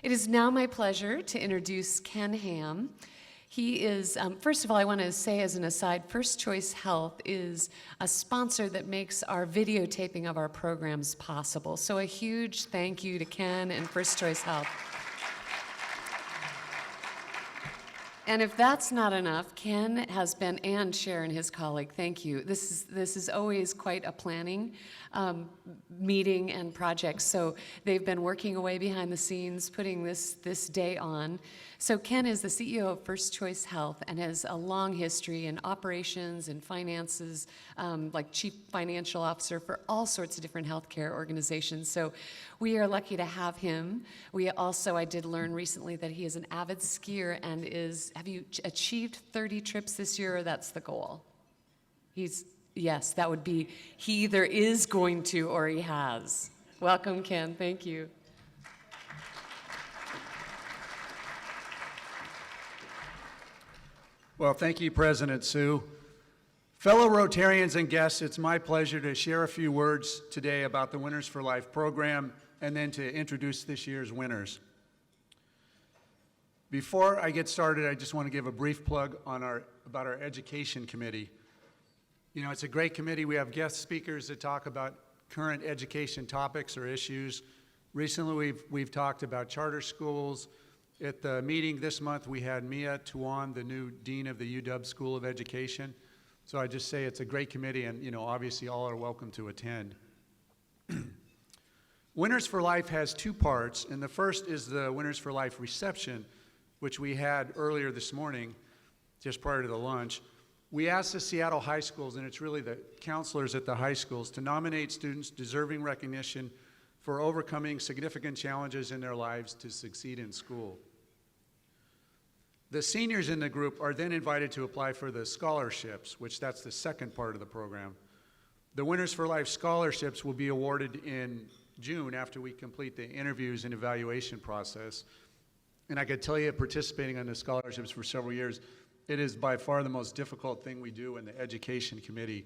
It is now my pleasure to introduce Ken Ham. He is, first of all, I want to say as an aside, First Choice Health is a sponsor that makes our videotaping of our programs possible. So a huge thank you to Ken and First Choice Health. And if that's not enough, Ken has been, and Sharon, his colleague, thank you. This is always quite a planning meeting and project. So they've been working away behind the scenes, putting this day on. So Ken is the CEO of First Choice Health and has a long history in operations and finances, like chief financial officer for all sorts of different healthcare organizations. So we are lucky to have him. I did learn recently that he is an avid skier and have you achieved 30 trips this year, or that's the goal? Yes, that would be, he either is going to or he has. Welcome, Ken, thank you. Well, thank you, President Sue. Fellow Rotarians and guests, it's my pleasure to share a few words today about the Winners for Life program and then to introduce this year's winners. Before I get started, I just want to give a brief plug about our education committee. You know, it's a great committee. We have guest speakers that talk about current education topics or issues. Recently, we've talked about charter schools. At the meeting this month, we had Mia Tuan, the new dean of the UW School of Education. So I just say it's a great committee, and you know, obviously all are welcome to attend. Winners for Life has two parts, and the first is the Winners for Life reception, which we had earlier this morning, just prior to the lunch. We asked the Seattle high schools, and it's really the counselors at the high schools, to nominate students deserving recognition for overcoming significant challenges in their lives to succeed in school. The seniors in the group are then invited to apply for the scholarships, which that's the second part of the program. The Winners for Life scholarships will be awarded in June after we complete the interviews and evaluation process. And I could tell you, participating on the scholarships for several years, it is by far the most difficult thing we do in the education committee.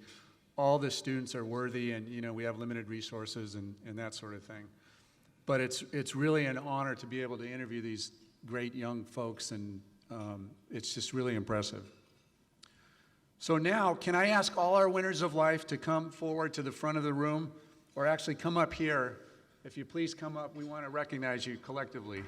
All the students are worthy, and you know, we have limited resources and that sort of thing. But it's really an honor to be able to interview these great young folks, and it's just really impressive. So now, can I ask all our Winners of Life to come forward to the front of the room, or actually come up here? If you please come up, we want to recognize you collectively.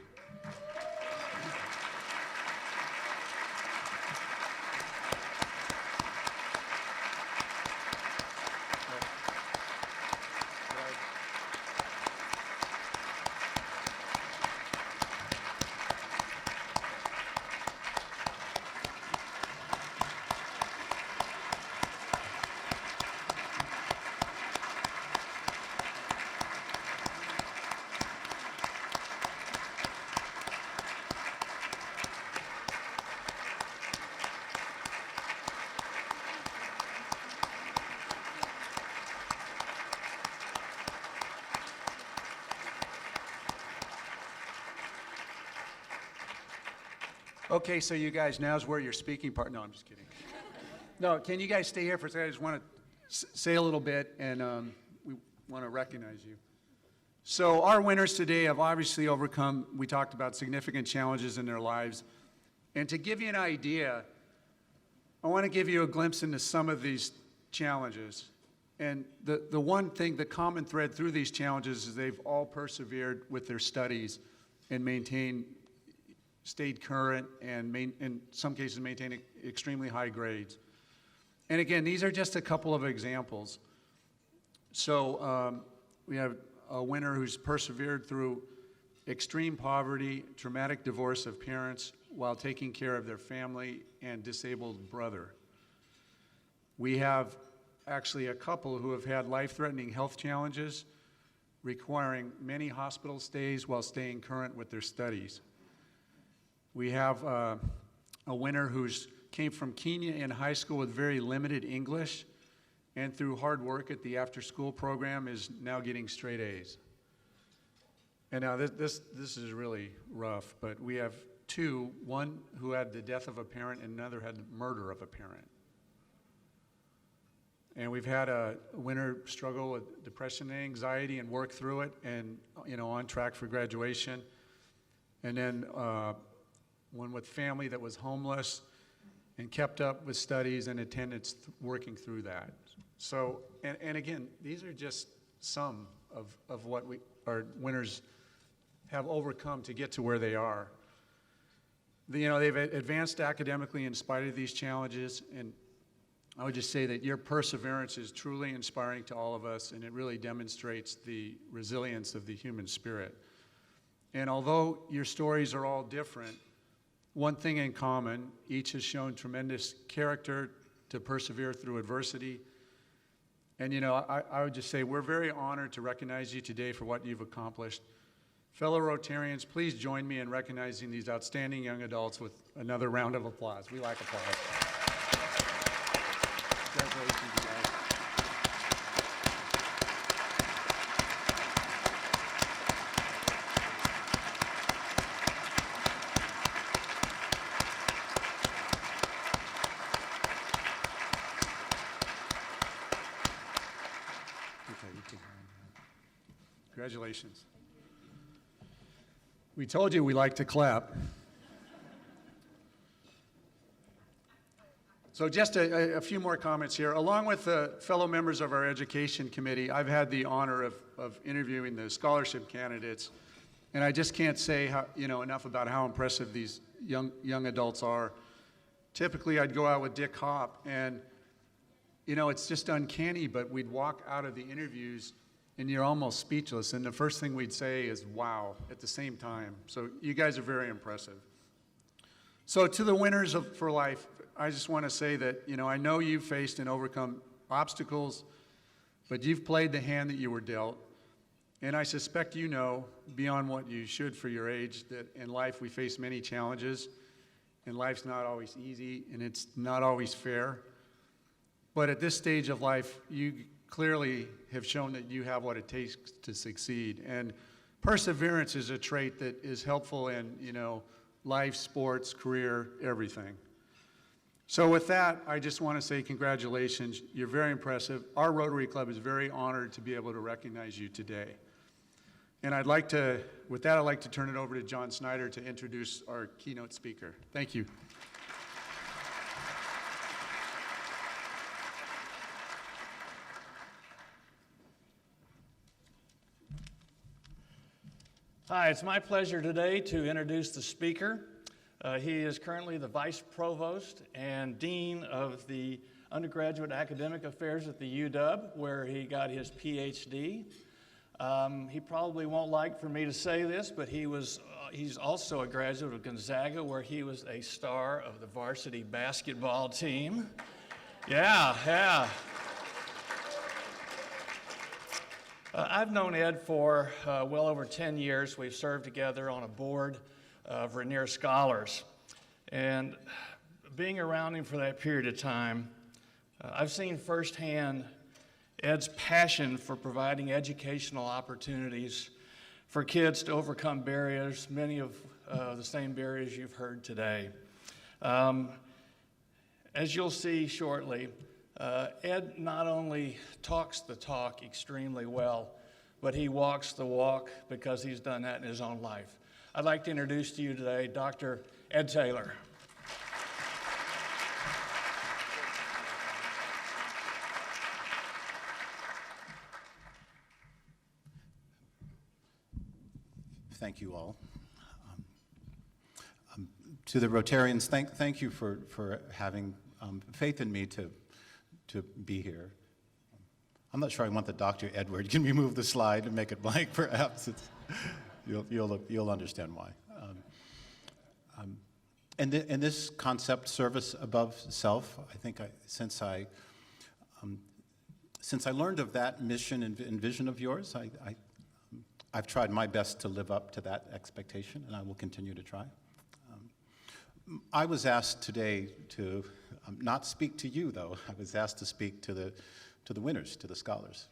Okay, so you guys, now's where your speaking part, no, I'm just kidding. No, can you guys stay here for a second? I just want to say a little bit, and we want to recognize you. So our winners today have obviously overcome, we talked about significant challenges in their lives. And to give you an idea, I want to give you a glimpse into some of these challenges. And the one thing, the common thread through these challenges is they've all persevered with their studies and stayed current, and in some cases maintained extremely high grades. And again, these are just a couple of examples. So we have a winner who's persevered through extreme poverty, traumatic divorce of parents while taking care of their family and disabled brother. We have actually a couple who have had life-threatening health challenges requiring many hospital stays while staying current with their studies. We have a winner who came from Kenya in high school with very limited English, and through hard work at the after-school program is now getting straight A's. And now this is really rough, but we have two, one who had the death of a parent and another had the murder of a parent. And we've had a winner struggle with depression and anxiety and work through it, and on track for graduation. and then one with family that was homeless and kept up with studies and attendance working through that. So, and again, these are just some of what our winners have overcome to get to where they are. They've advanced academically in spite of these challenges, and I would just say that your perseverance is truly inspiring to all of us, and it really demonstrates the resilience of the human spirit. And although your stories are all different, one thing in common, each has shown tremendous character to persevere through adversity. And I would just say we're very honored to recognize you today for what you've accomplished. Fellow Rotarians, please join me in recognizing these outstanding young adults with another round of applause. We like applause. Congratulations, you guys. Okay, you can. Congratulations. We told you we like to clap. So just a few more comments here. Along with the fellow members of our education committee, I've had the honor of interviewing the scholarship candidates, and I just can't say enough about how impressive these young adults are. Typically, I'd go out with Dick Hopp, and it's just uncanny, but we'd walk out of the interviews and you're almost speechless, and the first thing we'd say is wow at the same time. So you guys are very impressive. So to the winners for life, I just want to say that I know you've faced and overcome obstacles, but you've played the hand that you were dealt, and I suspect beyond what you should for your age, that in life we face many challenges, and life's not always easy, and it's not always fair. But at this stage of life, you clearly have shown that you have what it takes to succeed. And perseverance is a trait that is helpful in, life, sports, career, everything. So with that, I just want to say congratulations. You're very impressive. Our Rotary Club is very honored to be able to recognize you today. And with that, I'd like to turn it over to John Snyder to introduce our keynote speaker. Thank you. Hi, it's my pleasure today to introduce the speaker. He is currently the Vice Provost and Dean of the Undergraduate Academic Affairs at the UW, where he got his PhD. He probably won't like for me to say this, but he's also a graduate of Gonzaga, where he was a star of the varsity basketball team. Yeah. I've known Ed for well over 10 years. We've served together on a board of Rainier Scholars. And being around him for that period of time, I've seen firsthand Ed's passion for providing educational opportunities for kids to overcome barriers, many of the same barriers you've heard today. As you'll see shortly, Ed not only talks the talk extremely well, but he walks the walk because he's done that in his own life. I'd like to introduce to you today Dr. Ed Taylor. Thank you all. To the Rotarians, thank you for having faith in me to be here. I'm not sure I want the Dr. Edward. Can we move the slide and make it blank, perhaps? You'll understand why. And this concept, service above self, I think since I learned of that mission and vision of yours, I've tried my best to live up to that expectation, and I will continue to try. I was asked today to not speak to you, though. I was asked to speak to the winners, to the scholars.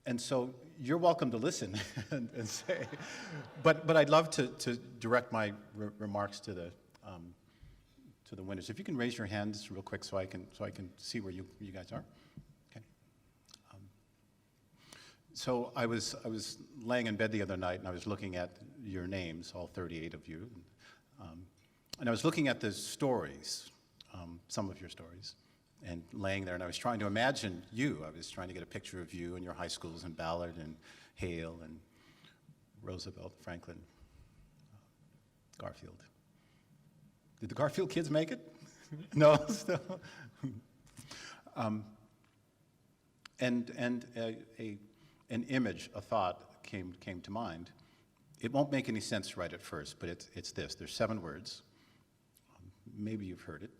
And so you're welcome to listen and say, but I'd love to direct my remarks to the winners. If you can raise your hands real quick so I can see where you guys are. Okay. So I was laying in bed the other night and I was looking at your names, all 38 of you. And I was looking at the stories, some of your stories, and laying there, and I was trying to imagine you. I was trying to get a picture of you in your high schools in Ballard and Hale and Roosevelt, Franklin, Garfield. Did the Garfield kids make it? No, still. An image, a thought came to mind. It won't make any sense right at first, but it's this. There's 7 words. Maybe you've heard it.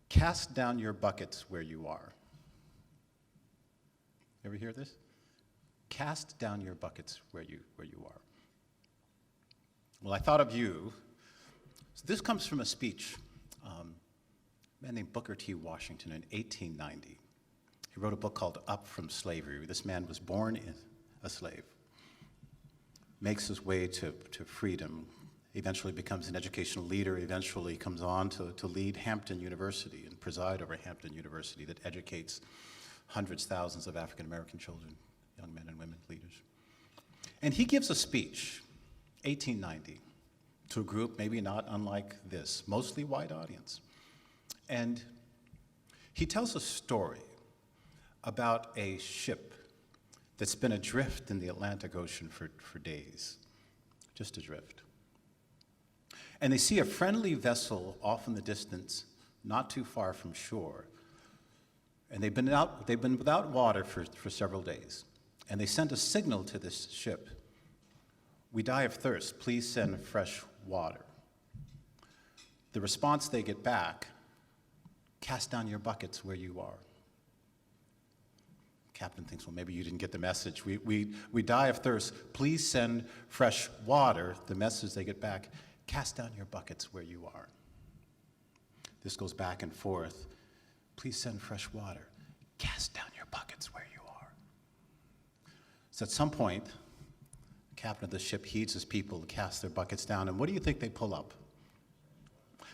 Cast down your buckets where you are. Ever hear this? Cast down your buckets where you are. Well, I thought of you. So this comes from a speech, a man named Booker T. Washington in 1890. He wrote a book called Up from Slavery. This man was born a slave, makes his way to freedom, eventually becomes an educational leader, eventually comes on to lead Hampton University and preside over Hampton University that educates hundreds, thousands of African-American children, young men and women leaders. And he gives a speech, 1890, to a group maybe not unlike this, mostly white audience. And he tells a story about a ship that's been adrift in the Atlantic Ocean for days, just adrift. And they see a friendly vessel off in the distance, not too far from shore. And they've been without water for several days. And they send a signal to this ship. We die of thirst, please send fresh water. The response they get back, cast down your buckets where you are. Captain thinks, well, maybe you didn't get the message. We die of thirst, please send fresh water. The message they get back, cast down your buckets where you are. This goes back and forth. Please send fresh water. Cast down your buckets where you are. So at some point, the captain of the ship heeds his people to cast their buckets down, and what do you think they pull up?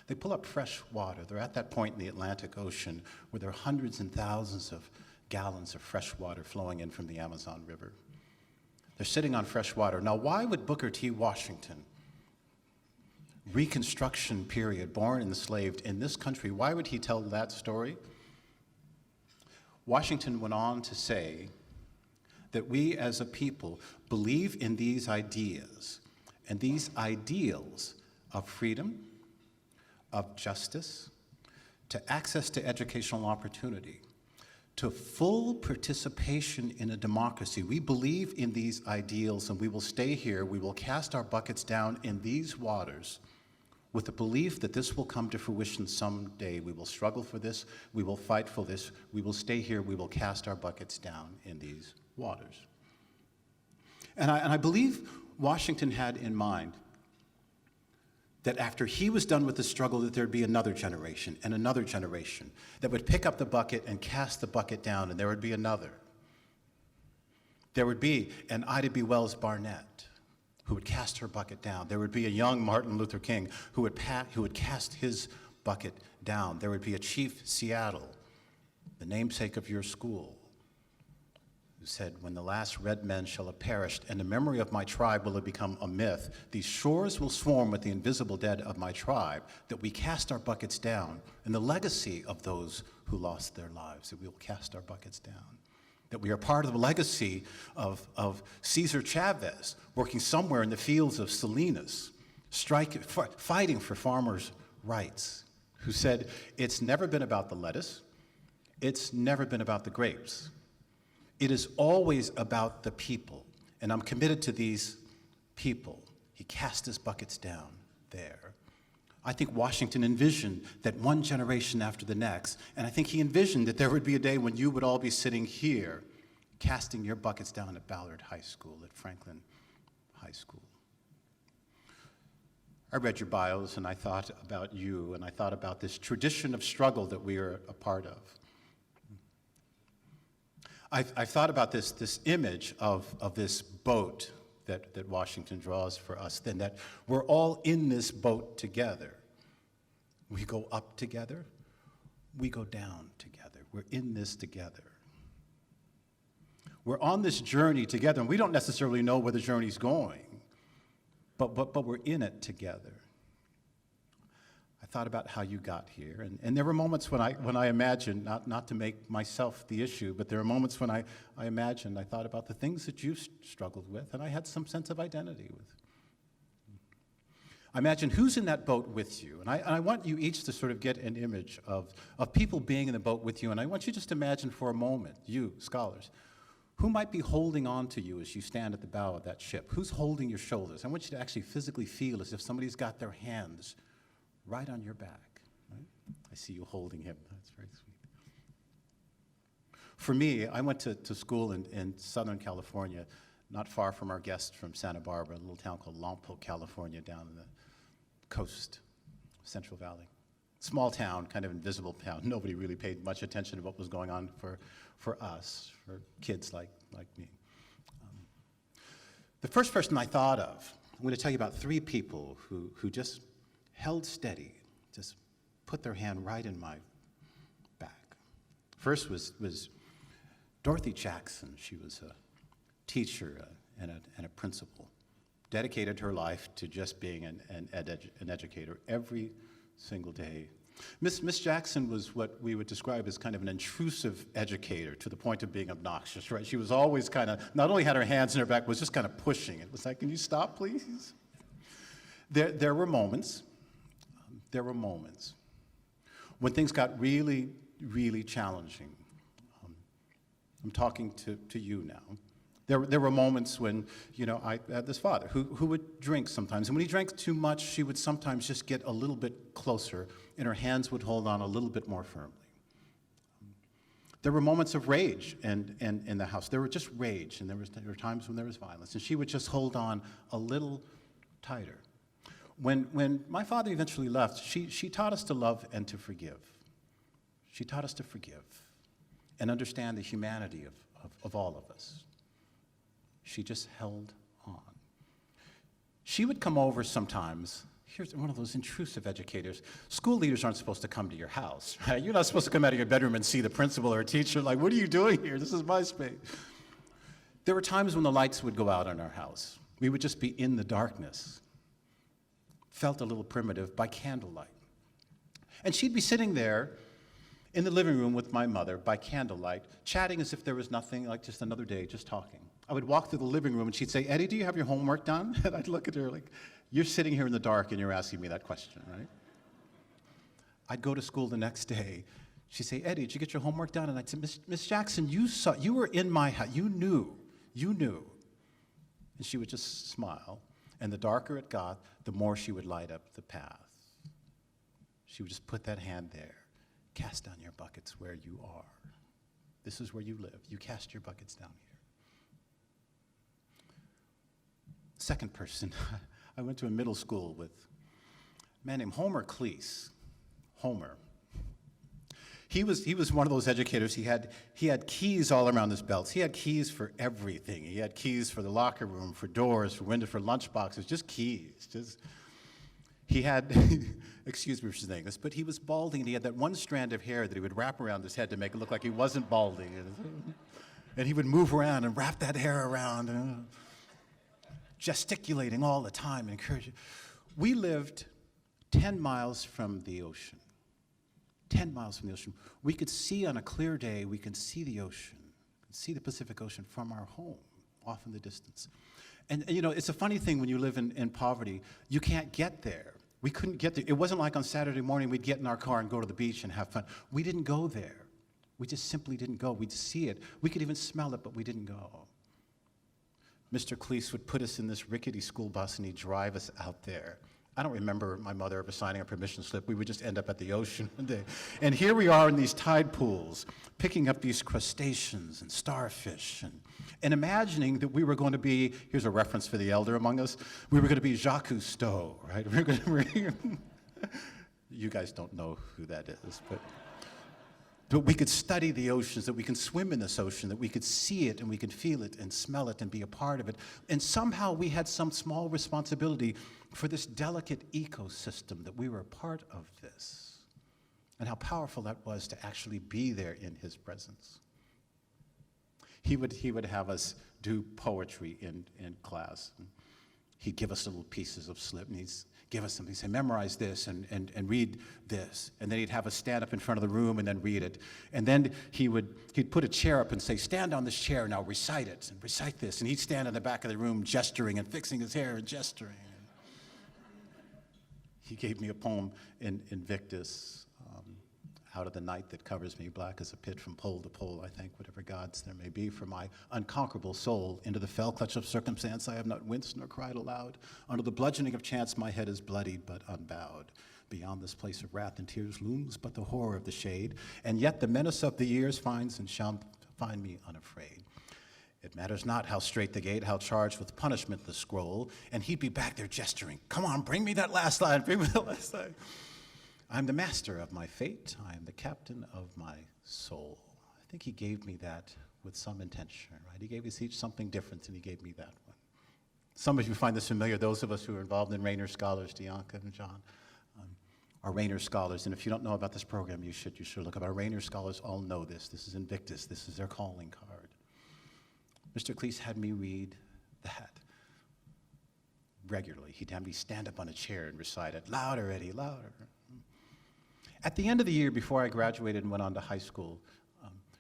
They pull up fresh water. They're at that point in the Atlantic Ocean where there are hundreds and thousands of gallons of fresh water flowing in from the Amazon River. They're sitting on fresh water. Now, why would Booker T. Washington, Reconstruction period, born and enslaved in this country, why would he tell that story? Washington went on to say that we as a people believe in these ideas and these ideals of freedom, of justice, to access to educational opportunity, to full participation in a democracy. We believe in these ideals, and we will stay here. We will cast our buckets down in these waters with the belief that this will come to fruition someday. We will struggle for this. We will fight for this. We will stay here. We will cast our buckets down in these waters. And I believe Washington had in mind that after he was done with the struggle, that there'd be another generation and another generation that would pick up the bucket and cast the bucket down, and there would be another. There would be an Ida B. Wells Barnett who would cast her bucket down. There would be a young Martin Luther King who would cast his bucket down. There would be a Chief Seattle, the namesake of your school, who said, when the last red men shall have perished, and the memory of my tribe will have become a myth, these shores will swarm with the invisible dead of my tribe, that we cast our buckets down, and the legacy of those who lost their lives, that we will cast our buckets down. That we are part of the legacy of Cesar Chavez, working somewhere in the fields of Salinas, fighting for farmers' rights, who said, it's never been about the lettuce, it's never been about the grapes. It is always about the people, and I'm committed to these people. He cast his buckets down there. I think Washington envisioned that one generation after the next, and I think he envisioned that there would be a day when you would all be sitting here casting your buckets down at Ballard High School, at Franklin High School. I read your bios, and I thought about you, and I thought about this tradition of struggle that we are a part of. I've thought about this image of this boat that Washington draws for us, then that we're all in this boat together. We go up together, we go down together. We're in this together. We're on this journey together, and we don't necessarily know where the journey's going, but we're in it together. I thought about how you got here, and there were moments when I imagined, not to make myself the issue, but there were moments when I imagined, I thought about the things that you struggled with, and I had some sense of identity with. I imagine who's in that boat with you, and I want you each to sort of get an image of people being in the boat with you, and I want you just to imagine for a moment, you, scholars, who might be holding on to you as you stand at the bow of that ship? Who's holding your shoulders? I want you to actually physically feel as if somebody's got their hands right on your back. Right? I see you holding him. That's very sweet. For me, I went to school in Southern California, not far from our guest from Santa Barbara, a little town called Lompoc, California, down in the coast, Central Valley. Small town, kind of invisible town. Nobody really paid much attention to what was going on for us, for kids like me. The first person I thought of, I'm going to tell you about 3 people who just held steady, just put their hand right in my back. First was Dorothy Jackson. She was a teacher and a principal. Dedicated her life to just being an educator every single day. Miss Jackson was what we would describe as kind of an intrusive educator to the point of being obnoxious, right? She was always kind of, not only had her hands in her back, was just kind of pushing. It was like, can you stop, please? There were moments when things got really, really challenging. I'm talking to you now. There were moments when, I had this father who would drink sometimes. And when he drank too much, she would sometimes just get a little bit closer, and her hands would hold on a little bit more firmly. There were moments of rage in the house. There were just rage, and there were times when there was violence. And she would just hold on a little tighter. When my father eventually left, she taught us to love and to forgive. She taught us to forgive and understand the humanity of all of us. She just held on. She would come over sometimes. Here's one of those intrusive educators. School leaders aren't supposed to come to your house, right? You're not supposed to come out of your bedroom and see the principal or a teacher like, what are you doing here? This is my space. There were times when the lights would go out in our house. We would just be in the darkness. Felt a little primitive by candlelight. And she'd be sitting there in the living room with my mother by candlelight, chatting as if there was nothing, like just another day, just talking. I would walk through the living room and she'd say, Eddie, do you have your homework done? And I'd look at her like, you're sitting here in the dark and you're asking me that question, right? I'd go to school the next day. She'd say, Eddie, did you get your homework done? And I'd say, Miss Jackson, you were in my house, you knew. And she would just smile. And the darker it got, the more she would light up the path. She would just put that hand there. Cast down your buckets where you are. This is where you live. You cast your buckets down here. Second person, I went to a middle school with a man named Homer Cleese. Homer. He was one of those educators. He had keys all around his belts. He had keys for everything. He had keys for the locker room, for doors, for windows, for lunch boxes, just keys. He had, excuse me for saying this, but he was balding, and he had that one strand of hair that he would wrap around his head to make it look like he wasn't balding. And he would move around and wrap that hair around, gesticulating all the time and encouraging. We lived 10 miles from the ocean. 10 miles from the ocean. We could see on a clear day, we could see the ocean, see the Pacific Ocean from our home, off in the distance. And it's a funny thing when you live in poverty, you can't get there. We couldn't get there. It wasn't like on Saturday morning we'd get in our car and go to the beach and have fun. We didn't go there. We just simply didn't go. We'd see it. We could even smell it, but we didn't go. Mr. Cleese would put us in this rickety school bus and he'd drive us out there. I don't remember my mother ever signing a permission slip. We would just end up at the ocean one day. And here we are in these tide pools, picking up these crustaceans and starfish, and imagining that we were going to be, here's a reference for the elder among us, we were going to be Jacques Cousteau, right? You guys don't know who that is, but we could study the oceans, that we can swim in this ocean, that we could see it and we could feel it and smell it and be a part of it. And somehow we had some small responsibility for this delicate ecosystem, that we were a part of this. And how powerful that was to actually be there in his presence. He would have us do poetry in class. he'd give us little pieces of slip, and he'd give us something, say, memorize this and read this. And then he'd have us stand up in front of the room and then read it. And then he'd put a chair up and say, stand on this chair, now recite it, and recite this. And he'd stand in the back of the room gesturing and fixing his hair and gesturing. He gave me a poem in Invictus, out of the night that covers me, black as a pit from pole to pole, I thank whatever gods there may be for my unconquerable soul. Into the fell clutch of circumstance I have not winced nor cried aloud. Under the bludgeoning of chance my head is bloodied but unbowed. Beyond this place of wrath and tears looms but the horror of the shade, and yet the menace of the years finds and shall find me unafraid. It matters not how straight the gate, how charged with punishment the scroll, and he'd be back there gesturing, come on, bring me that last line, bring me that last line. I'm the master of my fate. I am the captain of my soul. I think he gave me that with some intention, right? He gave us each something different, and he gave me that one. Some of you find this familiar. Those of us who are involved in Rainer Scholars, Dianca and John, are Rainer Scholars. And if you don't know about this program, you should look up. Our Rainer Scholars all know this. This is Invictus. This is their calling card. Mr. Cleese had me read that regularly. He'd have me stand up on a chair and recite it. Louder, Eddie, louder. At the end of the year, before I graduated and went on to high school,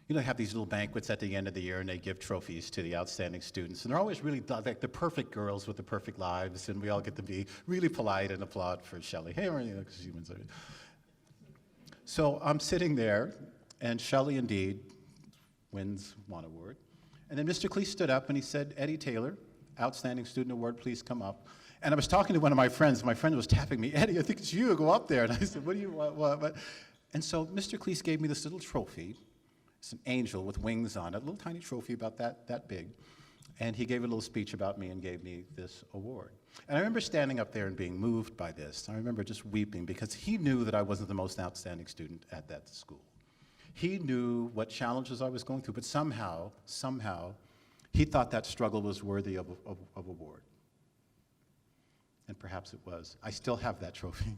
they have these little banquets at the end of the year, and they give trophies to the outstanding students. And they're always really like the perfect girls with the perfect lives, and we all get to be really polite and applaud for Shelley Hamer, because she wins. So I'm sitting there, and Shelley indeed wins one award. And then Mr. Cleese stood up, and he said, Eddie Taylor, Outstanding Student Award, please come up. And I was talking to one of my friends. My friend was tapping me, Eddie, I think it's you, go up there. And I said, what do you want? What? And so Mr. Cleese gave me this little trophy. It's an angel with wings on it, a little tiny trophy about that big. And he gave a little speech about me and gave me this award. And I remember standing up there and being moved by this. I remember just weeping because he knew that I wasn't the most outstanding student at that school. He knew what challenges I was going through, but somehow, he thought that struggle was worthy of award. And perhaps it was. I still have that trophy.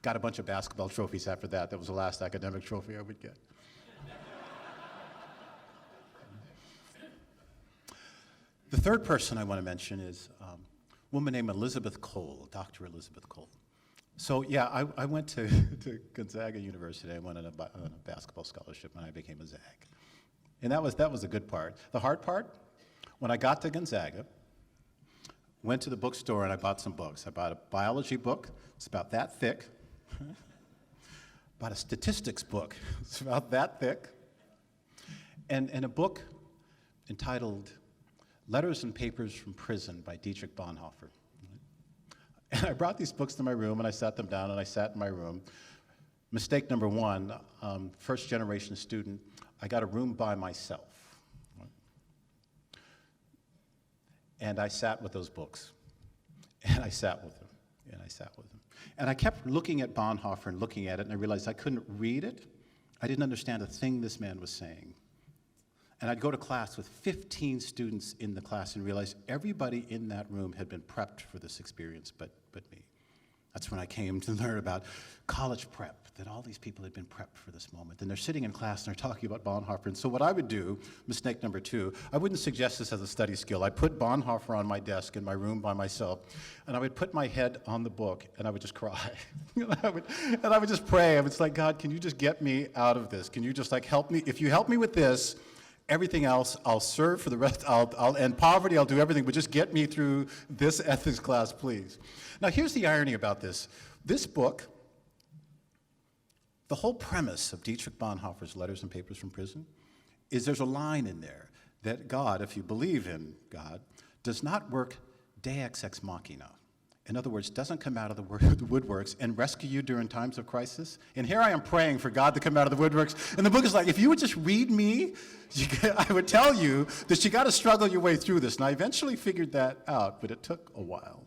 Got a bunch of basketball trophies after that. That was the last academic trophy I would get. The third person I want to mention is a woman named Elizabeth Cole, Dr. Elizabeth Cole. So yeah, I went to Gonzaga University. I went on a basketball scholarship when I became a ZAG. And that was a good part. The hard part, when I got to Gonzaga, went to the bookstore and I bought some books. I bought a biology book, it's about that thick. Bought a statistics book, it's about that thick. And a book entitled Letters and Papers from Prison by Dietrich Bonhoeffer. And I brought these books to my room and I sat them down and I sat in my room. Mistake number one, first generation student, I got a room by myself. And I sat with those books, and I sat with them, and I sat with them. And I kept looking at Bonhoeffer and looking at it, and I realized I couldn't read it. I didn't understand a thing this man was saying. And I'd go to class with 15 students in the class and realize everybody in that room had been prepped for this experience but me. That's when I came to learn about college prep, that all these people had been prepped for this moment. And they're sitting in class and they're talking about Bonhoeffer. And so what I would do, mistake number two, I wouldn't suggest this as a study skill. I'd put Bonhoeffer on my desk in my room by myself, and I would put my head on the book, and I would just cry. and I would just pray. I was like, God, can you just get me out of this? Can you just help me? If you help me with this, everything else, I'll serve for the rest, I'll end poverty, I'll do everything, but just get me through this ethics class, please. Now, here's the irony about this. This book, the whole premise of Dietrich Bonhoeffer's Letters and Papers from Prison is there's a line in there that God, if you believe in God, does not work deus ex machina. In other words, doesn't come out of the woodworks and rescue you during times of crisis. And here I am praying for God to come out of the woodworks. And the book is like, if you would just read me, I would tell you that you got to struggle your way through this. And I eventually figured that out, but it took a while.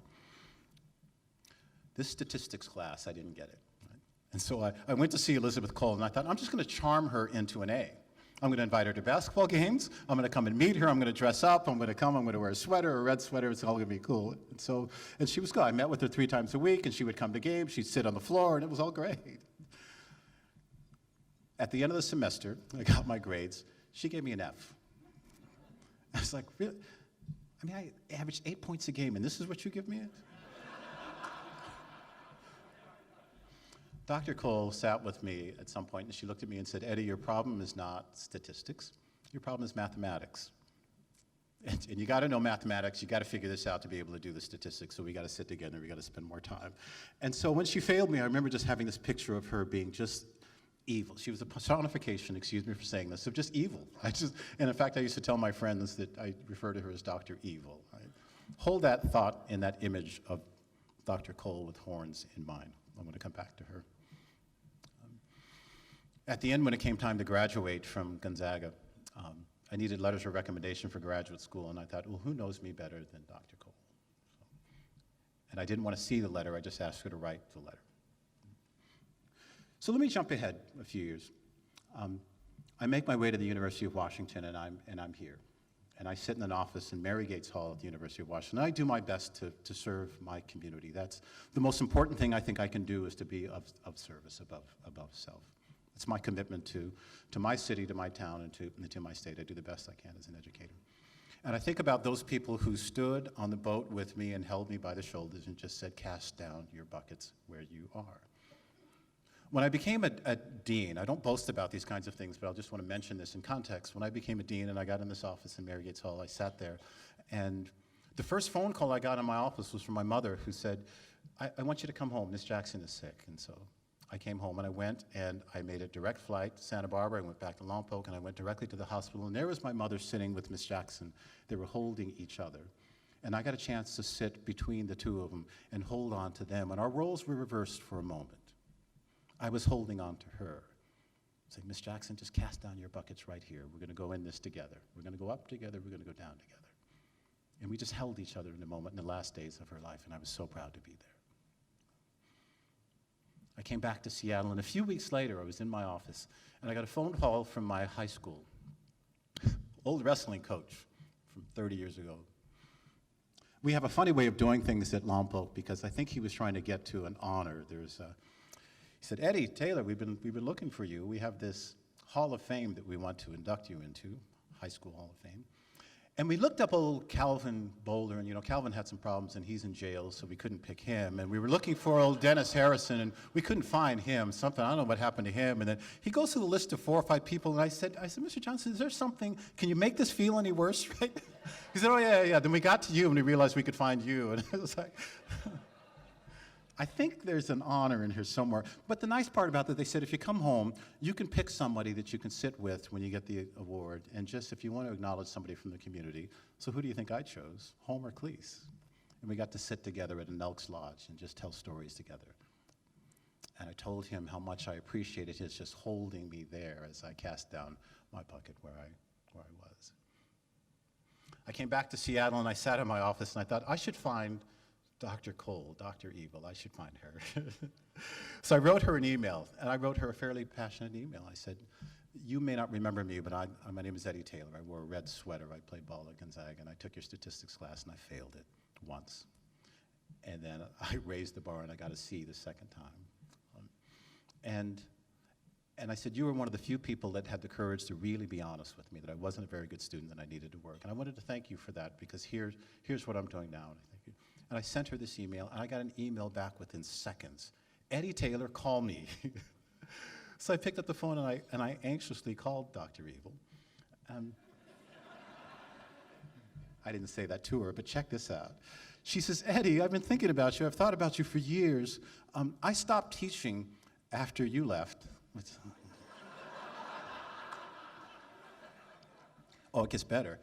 This statistics class, I didn't get it. Right? And so I went to see Elizabeth Cole, and I thought, I'm just going to charm her into an A. I'm going to invite her to basketball games. I'm going to come and meet her. I'm going to dress up. I'm going to wear a sweater, a red sweater. It's all going to be cool. And she was good. I met with her 3 times a week, and she would come to games. She'd sit on the floor, and it was all great. At the end of the semester, I got my grades. She gave me an F. I was like, really? I mean, I averaged 8 points a game, and this is what you give me? Dr. Cole sat with me at some point, and she looked at me and said, Eddie, your problem is not statistics. Your problem is mathematics. And you got to know mathematics. You got to figure this out to be able to do the statistics. So we got to sit together. We got to spend more time. And so when she failed me, I remember just having this picture of her being just evil. She was a personification, excuse me for saying this, of just evil. And in fact, I used to tell my friends that I refer to her as Dr. Evil. Hold that thought and that image of Dr. Cole with horns in mind. I'm going to come back to her. At the end, when it came time to graduate from Gonzaga, I needed letters of recommendation for graduate school, and I thought, well, who knows me better than Dr. Cole? And I didn't want to see the letter, I just asked her to write the letter. So let me jump ahead a few years. I make my way to the University of Washington, and I'm here. And I sit in an office in Mary Gates Hall at the University of Washington. I do my best to serve my community. That's the most important thing I think I can do, is to be of service above self. It's my commitment to my city, to my town, and to my state. I do the best I can as an educator. And I think about those people who stood on the boat with me and held me by the shoulders and just said, cast down your buckets where you are. When I became a dean, I don't boast about these kinds of things, but I just want to mention this in context. When I became a dean and I got in this office in Mary Gates Hall, I sat there, and the first phone call I got in my office was from my mother, who said, I want you to come home, Miss Jackson is sick. And so I came home and I went and I made a direct flight to Santa Barbara. I went back to Lompoc and I went directly to the hospital, and there was my mother sitting with Miss Jackson. They were holding each other. And I got a chance to sit between the two of them and hold on to them. And our roles were reversed for a moment. I was holding on to her, saying, Miss Jackson, just cast down your buckets right here. We're going to go in this together. We're going to go up together. We're going to go down together. And we just held each other in a moment in the last days of her life, and I was so proud to be there. I came back to Seattle, and a few weeks later, I was in my office, and I got a phone call from my high school, old wrestling coach from 30 years ago. We have a funny way of doing things at Lompoc, because I think he was trying to get to an honor. He said, Eddie, Taylor, we've been looking for you. We have this Hall of Fame that we want to induct you into, High School Hall of Fame. And we looked up old Calvin Boulder, and you know, Calvin had some problems and he's in jail, so we couldn't pick him. And we were looking for old Dennis Harrison, and we couldn't find him. Something, I don't know what happened to him. And then he goes through the list of 4 or 5 people, and I said, Mr. Johnson, is there something, can you make this feel any worse, right? He said, oh yeah. Then we got to you, and we realized we could find you. And it was like, I think there's an honor in here somewhere. But the nice part about that, they said, if you come home, you can pick somebody that you can sit with when you get the award, and just if you want to acknowledge somebody from the community. So who do you think I chose? Homer Cleese. And we got to sit together at an Elks Lodge and just tell stories together. And I told him how much I appreciated his just holding me there as I cast down my bucket where I was. I came back to Seattle, and I sat in my office, and I thought, I should find Dr. Cole, Dr. Evil, I should find her. So I wrote her an email, and I wrote her a fairly passionate email. I said, you may not remember me, but my name is Eddie Taylor. I wore a red sweater. I played ball at Gonzaga, and I took your statistics class, and I failed it once. And then I raised the bar, and I got a C the second time. And I said, you were one of the few people that had the courage to really be honest with me, that I wasn't a very good student, that I needed to work. And I wanted to thank you for that, because here's what I'm doing now. And I thank you. And I sent her this email, and I got an email back within seconds. Eddie Taylor, call me. So I picked up the phone, and I anxiously called Dr. Evil. I didn't say that to her, but check this out. She says, Eddie, I've been thinking about you. I've thought about you for years. I stopped teaching after you left. Oh, it gets better.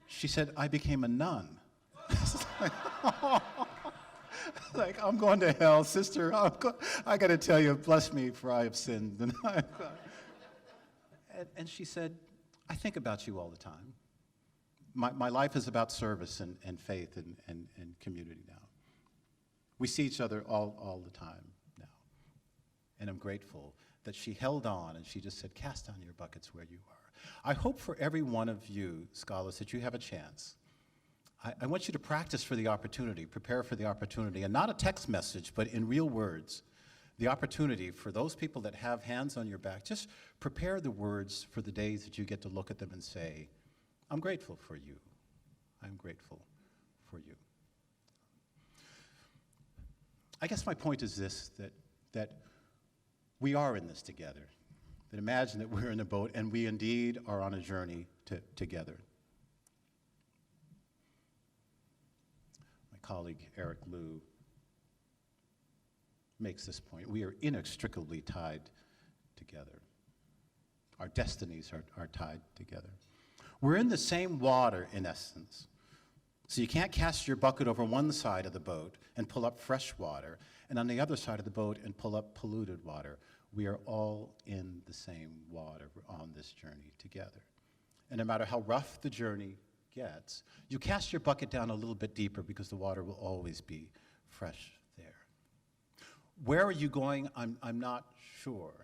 She said, I became a nun. Like, I'm going to hell, sister. I got to tell you, bless me, for I have sinned. And she said, I think about you all the time. My life is about service and faith and community now. We see each other all the time now. And I'm grateful that she held on, and she just said, cast down your buckets where you are. I hope for every one of you, scholars, that you have a chance. I want you to practice for the opportunity, prepare for the opportunity, and not a text message, but in real words, the opportunity for those people that have hands on your back. Just prepare the words for the days that you get to look at them and say, I'm grateful for you. I'm grateful for you. I guess my point is this, that we are in this together. That imagine that we're in a boat and we indeed are on a journey together. My colleague Eric Liu makes this point. We are inextricably tied together. Our destinies are tied together. We're in the same water, in essence. So you can't cast your bucket over one side of the boat and pull up fresh water, and on the other side of the boat and pull up polluted water. We are all in the same water. We're on this journey together. And no matter how rough the journey gets, you cast your bucket down a little bit deeper because the water will always be fresh there. Where are you going? I'm not sure.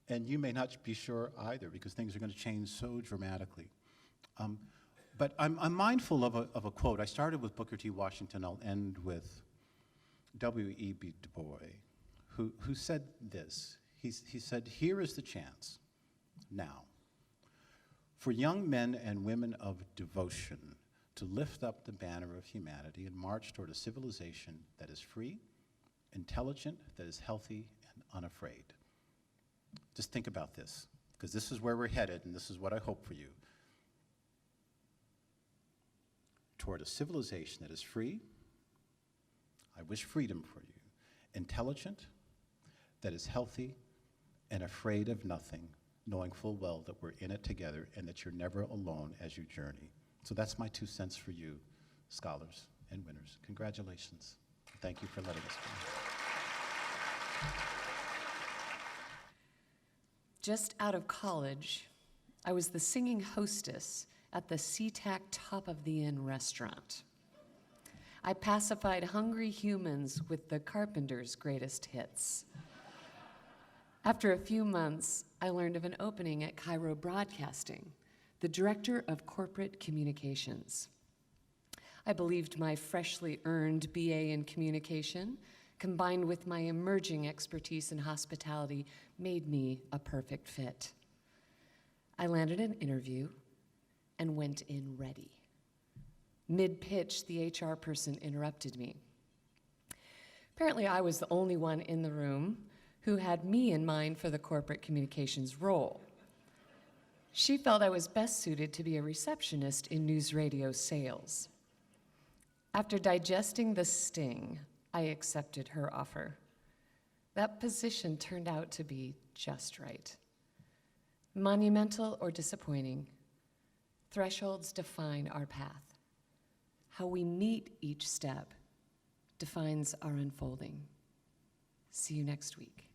And you may not be sure either because things are going to change so dramatically. But I'm mindful of a quote. I started with Booker T. Washington. I'll end with W.E.B. Du Bois, who said this. He said, "Here is the chance, now, for young men and women of devotion to lift up the banner of humanity and march toward a civilization that is free, intelligent, that is healthy, and unafraid." Just think about this, because this is where we're headed, and this is what I hope for you. Toward a civilization that is free, I wish freedom for you, intelligent, that is healthy, and afraid of nothing, knowing full well that we're in it together and that you're never alone as you journey. So that's my 2 cents for you, scholars and winners. Congratulations. Thank you for letting us come. Just out of college, I was the singing hostess at the SeaTac Top of the Inn restaurant. I pacified hungry humans with the Carpenters' greatest hits. After a few months, I learned of an opening at Cairo Broadcasting, the director of corporate communications. I believed my freshly earned BA in communication, combined with my emerging expertise in hospitality, made me a perfect fit. I landed an interview and went in ready. Mid-pitch, the HR person interrupted me. Apparently, I was the only one in the room who had me in mind for the corporate communications role. She felt I was best suited to be a receptionist in news radio sales. After digesting the sting, I accepted her offer. That position turned out to be just right. Monumental or disappointing, thresholds define our path. How we meet each step defines our unfolding. See you next week.